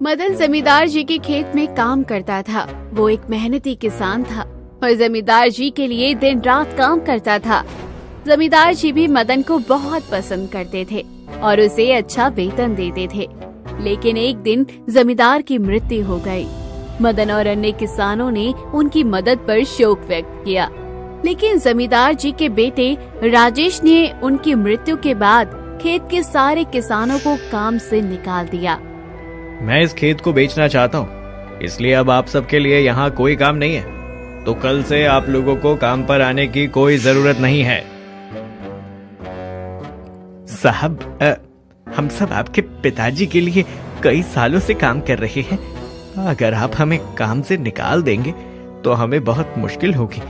मदन जमींदार जी के खेत में काम करता था। वो एक मेहनती किसान था और जमींदार जी के लिए दिन रात काम करता था। जमींदार जी भी मदन को बहुत पसंद करते थे और उसे अच्छा वेतन देते थे। लेकिन एक दिन जमींदार की मृत्यु हो गई। मदन और अन्य किसानों ने उनकी मदद पर शोक व्यक्त किया, लेकिन जमींदार जी के बेटे राजेश ने उनकी मृत्यु के बाद खेत के सारे किसानों को काम से निकाल दिया। मैं इस खेत को बेचना चाहता हूँ, इसलिए अब आप सबके लिए यहाँ कोई काम नहीं है, तो कल से आप लोगों को काम पर आने की कोई जरूरत नहीं है। साहब, हम सब आपके पिताजी के लिए कई सालों से काम कर रहे हैं। अगर आप हमें काम से निकाल देंगे तो हमें बहुत मुश्किल होगी।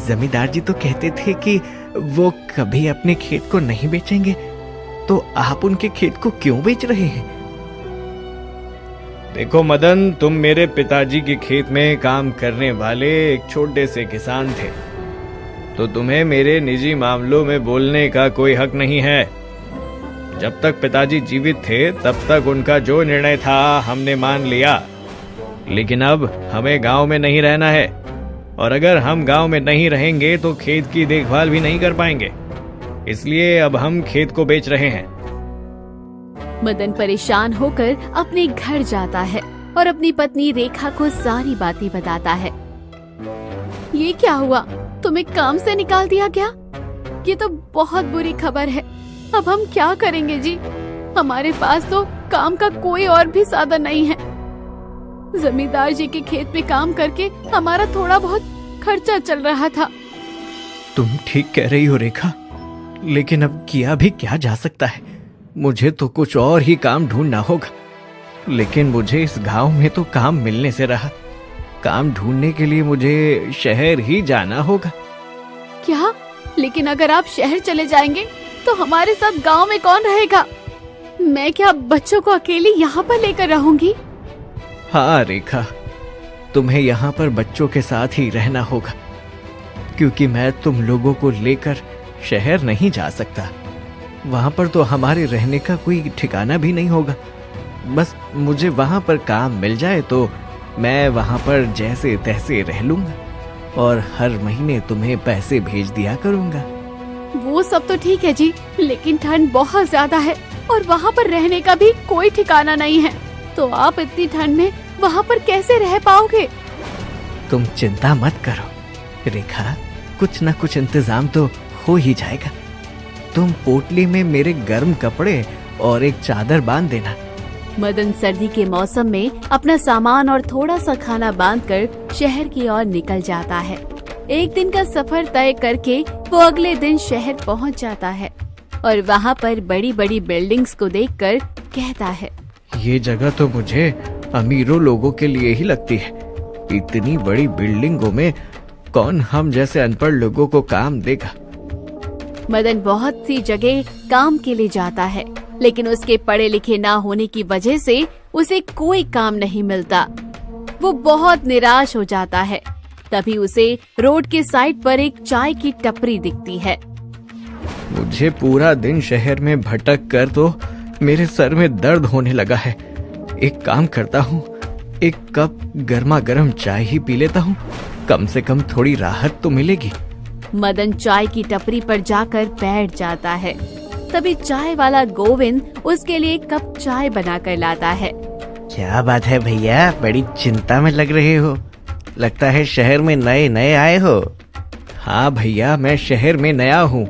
जमींदार जी तो कहते थे कि वो कभी अपने खेत को नहीं बेचेंगे, तो आप उनके खेत को क्यों बेच रहे हैं? देखो मदन, तुम मेरे पिताजी के खेत में काम करने वाले एक छोटे से किसान थे, तो तुम्हें मेरे निजी मामलों में बोलने का कोई हक नहीं है। जब तक पिताजी जीवित थे तब तक उनका जो निर्णय था हमने मान लिया, लेकिन अब हमें गांव में नहीं रहना है, और अगर हम गांव में नहीं रहेंगे तो खेत की देखभाल भी नहीं कर पाएंगे। इसलिए अब हम खेत को बेच रहे हैं। मदन परेशान होकर अपने घर जाता है और अपनी पत्नी रेखा को सारी बातें बताता है। ये क्या हुआ? तुम्हें काम से निकाल दिया क्या? ये तो बहुत बुरी खबर है। अब हम क्या करेंगे जी? हमारे पास तो काम का कोई और भी साधन नहीं है। जमींदार जी के खेत में काम करके हमारा थोड़ा बहुत खर्चा चल रहा था। तुम ठीक कह रही हो रेखा, लेकिन अब किया भी क्या जा सकता है? मुझे तो कुछ और ही काम ढूंढना होगा, लेकिन मुझे इस गांव में तो काम मिलने से रहा। काम ढूंढने के लिए मुझे शहर ही जाना होगा। क्या? लेकिन अगर आप शहर चले जाएंगे तो हमारे साथ गांव में कौन रहेगा? मैं क्या बच्चों को अकेली यहाँ पर लेकर रहूंगी? हाँ रेखा, तुम्हें यहाँ पर बच्चों के साथ ही रहना होगा, क्योंकि मैं तुम लोगों को लेकर शहर नहीं जा सकता। वहां पर तो हमारे रहने का कोई ठिकाना भी नहीं होगा। बस मुझे वहां पर काम मिल जाए तो मैं वहां पर जैसे तैसे रह लूंगा और हर महीने तुम्हें पैसे भेज दिया करूंगा। वो सब तो ठीक है जी, लेकिन ठंड बहुत ज्यादा है और वहाँ पर रहने का भी कोई ठिकाना नहीं है, तो आप इतनी ठंड में वहाँ पर कैसे रह पाओगे? तुम चिंता मत करो रेखा, कुछ न कुछ इंतजाम तो हो ही जाएगा। तुम पोटली में मेरे गर्म कपड़े और एक चादर बांध देना। मदन सर्दी के मौसम में अपना सामान और थोड़ा सा खाना बांधकर शहर की ओर निकल जाता है। एक दिन का सफर तय करके वो अगले दिन शहर पहुंच जाता है और वहाँ पर बड़ी बड़ी बिल्डिंग्स को देखकर कहता है, ये जगह तो मुझे अमीरों लोगों के लिए ही लगती है। इतनी बड़ी बिल्डिंगों में कौन हम जैसे अनपढ़ लोगों को काम देगा? मदन बहुत सी जगह काम के लिए जाता है, लेकिन उसके पढ़े लिखे ना होने की वजह से उसे कोई काम नहीं मिलता। वो बहुत निराश हो जाता है। तभी उसे रोड के साइड पर एक चाय की टपरी दिखती है। मुझे पूरा दिन शहर में भटक कर तो मेरे सर में दर्द होने लगा है। एक काम करता हूँ, एक कप गर्मा गर्म चाय ही पी लेता हूँ, कम से कम थोड़ी राहत तो मिलेगी। मदन चाय की टपरी पर जाकर बैठ जाता है। तभी चाय वाला गोविंद उसके लिए एक कप चाय बनाकर लाता है। क्या बात है भैया, बड़ी चिंता में लग रहे हो। लगता है शहर में नए नए आए हो। हाँ भैया, मैं शहर में नया हूँ,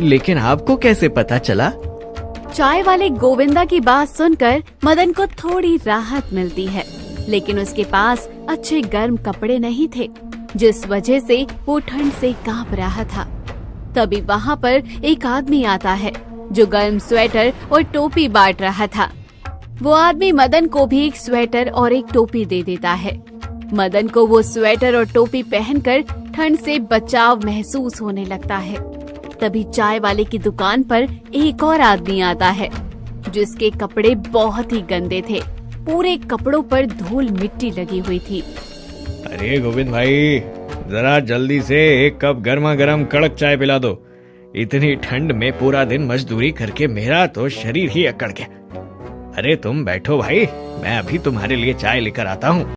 लेकिन आपको कैसे पता चला? चाय वाले गोविंदा की बात सुनकर मदन को थोड़ी राहत मिलती है, लेकिन उसके पास अच्छे गर्म कपड़े नहीं थे, जिस वजह से वो ठंड से कांप रहा था। तभी वहाँ पर एक आदमी आता है जो गर्म स्वेटर और टोपी बांट रहा था। वो आदमी मदन को भी एक स्वेटर और एक टोपी दे देता है। मदन को वो स्वेटर और टोपी पहनकर ठंड से बचाव महसूस होने लगता है। तभी चाय वाले की दुकान पर एक और आदमी आता है जिसके कपड़े बहुत ही गंदे थे। पूरे कपड़ों पर धूल मिट्टी लगी हुई थी। अरे गोविंद भाई, जरा जल्दी से एक कप गर्मा गर्म कड़क चाय पिला दो। इतनी ठंड में पूरा दिन मजदूरी करके मेरा तो शरीर ही अकड़ गया। अरे तुम बैठो भाई, मैं अभी तुम्हारे लिए चाय लेकर आता हूँ।